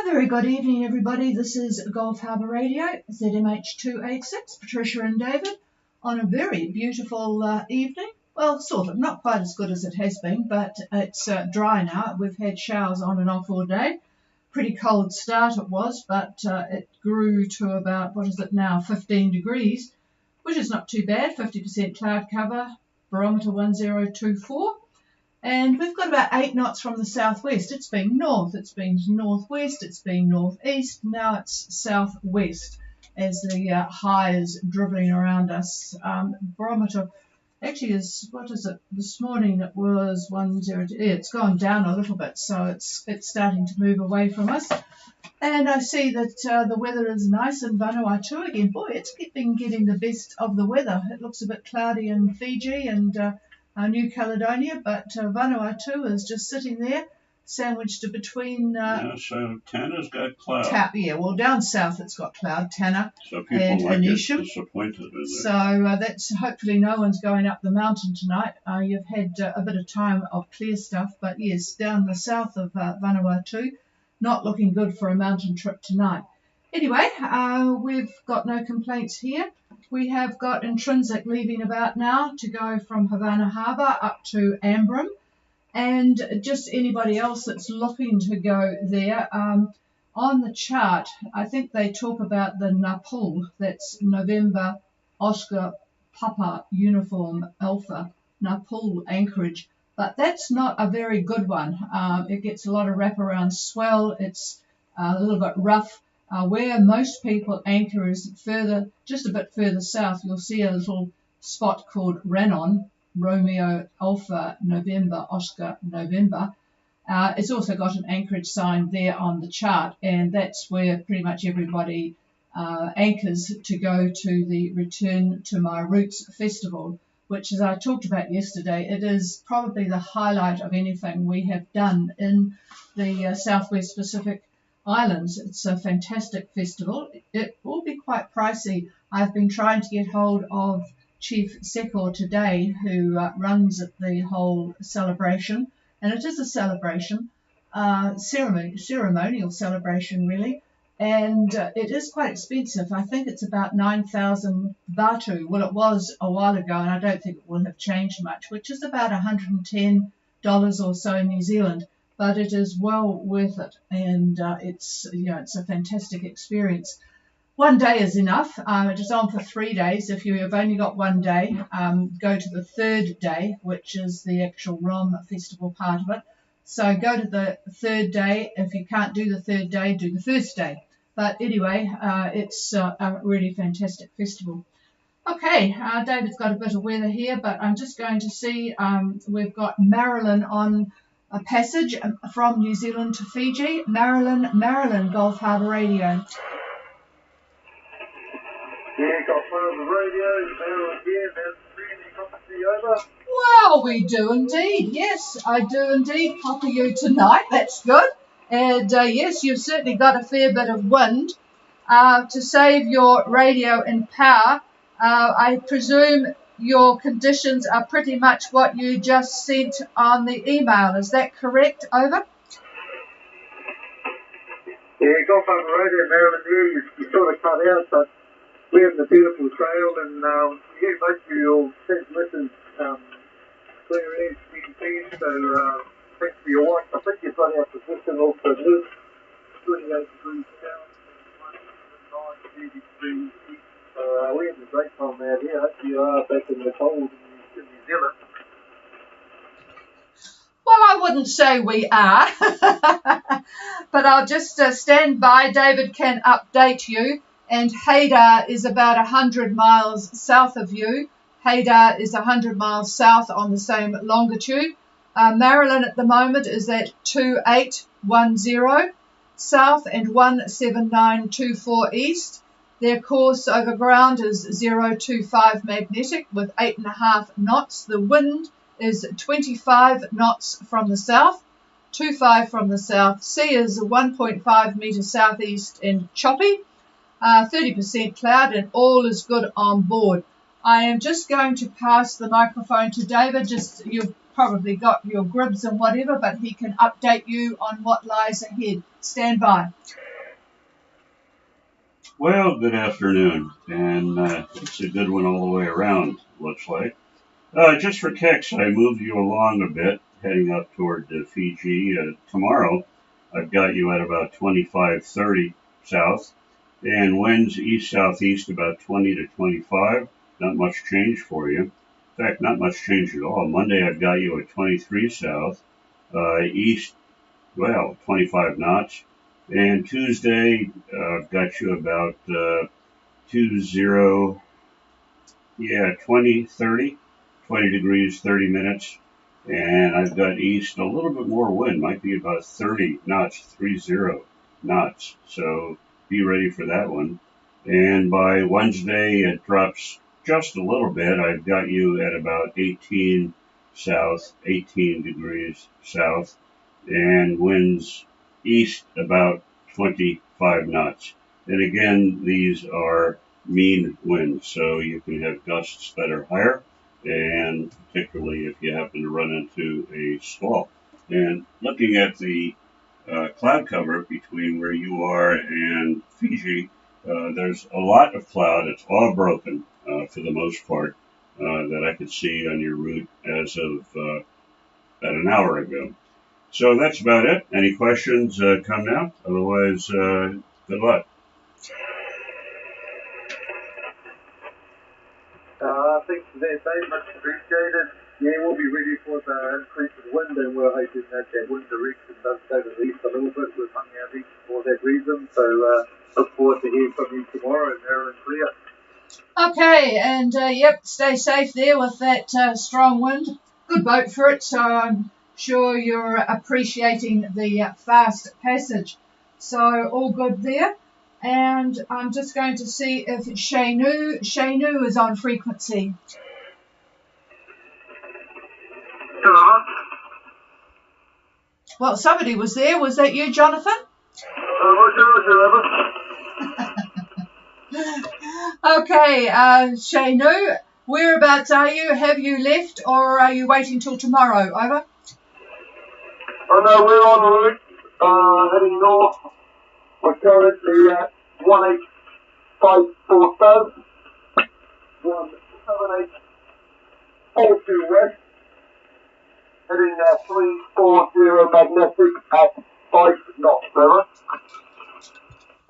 Very good evening, everybody. This is Gulf Harbour Radio, ZMH286, Patricia and David, on a very beautiful evening. Well, sort of, not quite as good as it has been, but it's dry now. We've had showers on and off all day. Pretty cold start it was, but it grew to about, what is it now, 15 degrees, which is not too bad. 50% cloud cover, barometer 1024. And we've got about 8 knots from the southwest. It's been north, it's been northwest, it's been northeast, now it's southwest as the high is dribbling around us. Barometer actually is, what is it, this morning it was 102, yeah, it's gone down a little bit, so it's starting to move away from us. And I see that the weather is nice in Vanuatu again. Boy, it's been getting the best of the weather. It looks a bit cloudy in Fiji and New Caledonia, but Vanuatu is just sitting there, sandwiched between... yeah, so Tanner's got cloud. Yeah, well, down south it's got cloud, Tanner so people and might Anisham. get disappointed in it. So that's hopefully no one's going up the mountain tonight. You've had a bit of time of clear stuff, but yes, down the south of Vanuatu, not looking good for a mountain trip tonight. Anyway, we've got no complaints here. We have got Intrinsic leaving about now to go from Havana Harbour up to Ambrym, and just anybody else that's looking to go there. On the chart, I think they talk about the Napul, that's November Oscar Papa Uniform Alpha, Napul anchorage, but that's not a very good one. It gets a lot of wraparound swell, it's a little bit rough. Where most people anchor is further, just a bit further south. You'll see a little spot called Rannon, Romeo Alpha November Oscar November. It's also got an anchorage sign there on the chart, and that's where pretty much everybody anchors to go to the Return to My Roots Festival, which, as I talked about yesterday, it is probably the highlight of anything we have done in the Southwest Pacific Islands. It's a fantastic festival. It will be quite pricey. I've been trying to get hold of Chief Sekor today, who runs the whole celebration, and it is a celebration, ceremonial celebration really, and it is quite expensive. I think it's about 9,000 Batu. Well, it was a while ago, and I don't think it will have changed much, which is about $110 or so in New Zealand. But it is well worth it, and it's a fantastic experience. 1 day is enough. It is on for 3 days. If you have only got 1 day, go to the third day, which is the actual ROM festival part of it. So go to the third day. If you can't do the third day, do the first day. But anyway, it's a really fantastic festival. Okay, David's got a bit of weather here, but I'm just going to see. We've got Marilyn on a passage from New Zealand to Fiji. Marilyn, Gulf Harbour Radio. Yeah, Gulf Harbour Radio, Marilyn here, over. Well, we do indeed. Yes, I do indeed copy you tonight. That's good. And yes, you've certainly got a fair bit of wind. To save your radio in power, I presume your conditions are pretty much what you just sent on the email. Is that correct? Over? Yeah, Gulf Harbour Radio, Marilyn here. You sort of cut out, but we're in the beautiful trail, and yeah, most of your transmitters clear as BT, so thanks for your watch. I think you've got our position also good. 28 degrees south and 9 degrees east. We're having a great time out here. I hope you are back in the cold in New Zealand. Well, I wouldn't say we are, but I'll just stand by. David can update you. And Haydar is about 100 miles south of you. Haydar is 100 miles south on the same longitude. Marilyn at the moment is at 2810 south and 17924 east. Their course over ground is 025 magnetic with 8.5 knots. The wind is 25 knots from the south, 25 from the south. Sea is 1.5 metres southeast and choppy, 30% cloud, and all is good on board. I am just going to pass the microphone to David. Just you've probably got your grids and whatever, but he can update you on what lies ahead. Stand by. Well, good afternoon, and it's a good one all the way around, looks like. Just for kicks, I moved you along a bit, heading up toward Fiji. Tomorrow, I've got you at about 25-30 south, and winds east-southeast about 20 to 25. Not much change for you. In fact, not much change at all. Monday, I've got you at 23 south, east, well, 25 knots. And Tuesday, I've got you about 20, 30. 20 degrees, 30 minutes, and I've got east a little bit more wind, might be about 30 knots, 30 knots, so be ready for that one. And by Wednesday, it drops just a little bit. I've got you at about 18 south, 18 degrees south, and winds east about 25 knots. And again, these are mean winds, so you can have gusts that are higher, and particularly if you happen to run into a squall. And looking at the cloud cover between where you are and Fiji, there's a lot of cloud. It's all broken for the most part that I could see on your route as of about an hour ago. So that's about it. Any questions, come now. Otherwise, good luck. Thanks for that, Dave. Much appreciated. Yeah, we'll be ready for the increase in wind, and we're hoping that that wind direction does go to the east a little bit. We've hung out east for that reason, so look forward to hearing from you tomorrow, Marilyn Clear. Okay, and yep, stay safe there with that strong wind. Good boat for it, so I'm sure you're appreciating the fast passage. So all good there. And I'm just going to see if Shainu is on frequency. Hello? Well, somebody was there. Was that you, Jonathan? Okay, Shainu, whereabouts are you? Have you left, or are you waiting till tomorrow? Over. Oh no, we're on route, heading north. We're currently at 1854 south, 17842 west, heading 340 magnetic at 5 knots, over.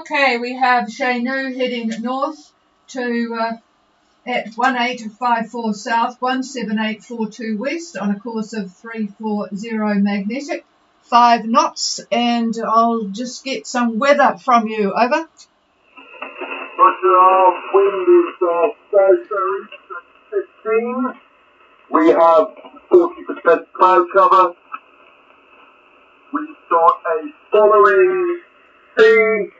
Okay, we have Shainu heading north to at 1854 south, 17842 west on a course of 340 magnetic, 5 knots, and I'll just get some weather from you. Over. Roger, our wind is south-east at 15. We have 40% cloud cover. We've got a following sea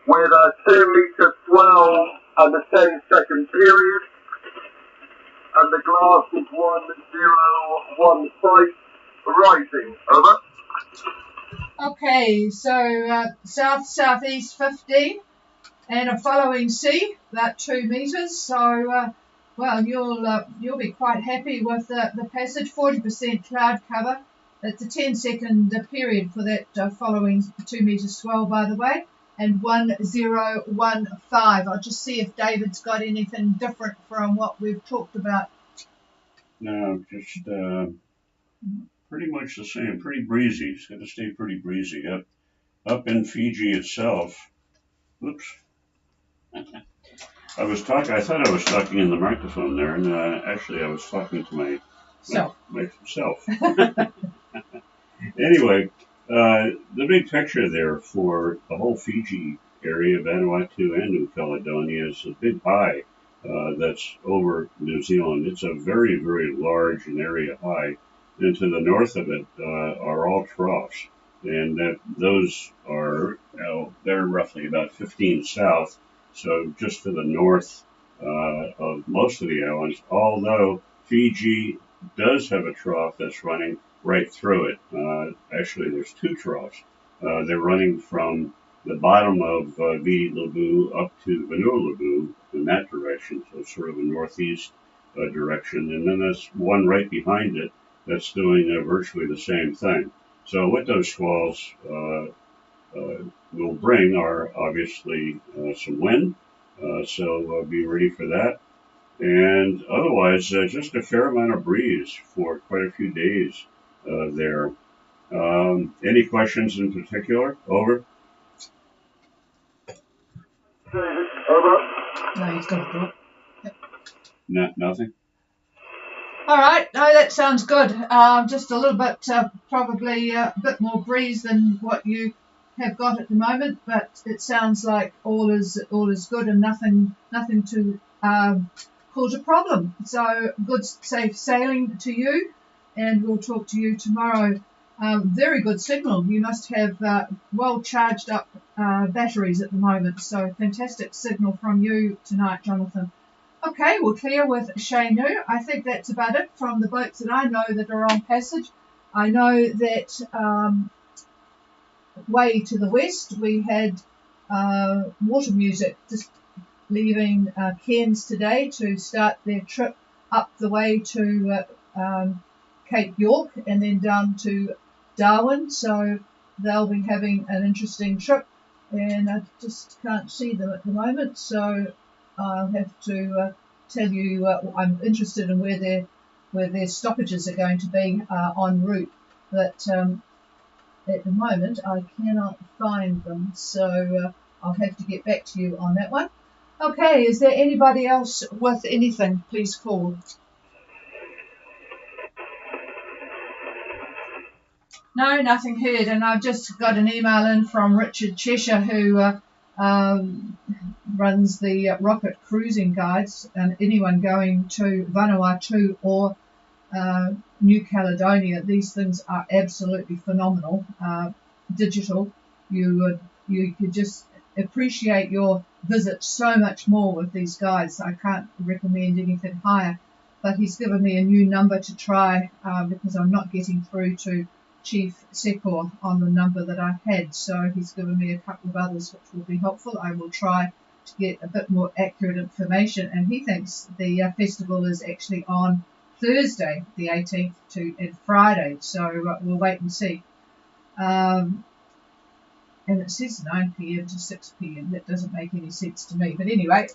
with a 2 meter swell and a 10-second period. And the glass is 1015 rising. Over. Okay, so south-southeast 15 and a following sea, about 2 meters. So, well, you'll be quite happy with the passage. 40% cloud cover. It's a 10-second period for that following 2 meter swell, by the way, and 1015. I'll just see if David's got anything different from what we've talked about. No, just pretty much the same. Pretty breezy. It's going to stay pretty breezy up in Fiji itself. Oops. I thought I was talking in the microphone there, and actually I was talking to myself. Anyway, the big picture there for the whole Fiji area, Vanuatu and New Caledonia, is a big high that's over New Zealand. It's a very, very large and area high, and to the north of it are all troughs, and those are, they're roughly about 15 south, so just to the north of most of the islands, although Fiji does have a trough that's running right through it. Actually, there's 2 troughs. They're running from the bottom of Viti Levu up to Vanua Levu in that direction, so sort of a northeast direction. And then there's one right behind it that's doing virtually the same thing. So what those squalls will bring are obviously some wind, so be ready for that. And otherwise, just a fair amount of breeze for quite a few days there. Any questions in particular? Over? Over. No, he's got a drop. Nothing? All right, no, that sounds good. Just a little bit, probably a bit more breeze than what you have got at the moment, but it sounds like all is good and nothing to cause a problem. So good, safe sailing to you, and we'll talk to you tomorrow. Very good signal. You must have well charged up batteries at the moment. So fantastic signal from you tonight, Jonathan. Okay, we're clear with Shainu. I think that's about it from the boats that I know that are on passage. I know that way to the west we had water music just leaving Cairns today to start their trip up the way to Cape York and then down to Darwin. So they'll be having an interesting trip, and I just can't see them at the moment. So I'll have to tell you I'm interested in where their stoppages are going to be en route. But at the moment I cannot find them, so I'll have to get back to you on that one. Okay, is there anybody else with anything? Please call. No, nothing heard, and I've just got an email in from Richard Cheshire, who runs the Rocket Cruising Guides, and anyone going to Vanuatu or New Caledonia, these things are absolutely phenomenal. Digital, you could just appreciate your visit so much more with these guides. I can't recommend anything higher, but he's given me a new number to try because I'm not getting through to Chief Sekor on the number that I had, so he's given me a couple of others which will be helpful. I will try to get a bit more accurate information, and he thinks the festival is actually on Thursday the 18th and Friday, so we'll wait and see. And it says 9 p.m. to 6 p.m. That doesn't make any sense to me, but anyway,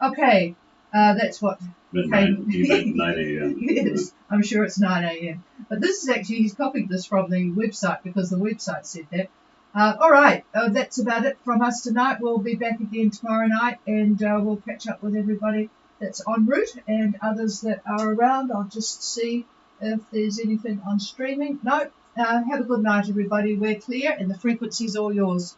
okay, that's what Midnight, even 9 a.m. Yes, I'm sure it's 9 a.m. But this is actually, he's copied this from the website because the website said that. All right, that's about it from us tonight. We'll be back again tomorrow night, and we'll catch up with everybody that's en route and others that are around. I'll just see if there's anything on streaming. No, have a good night, everybody. We're clear, and the frequency's all yours.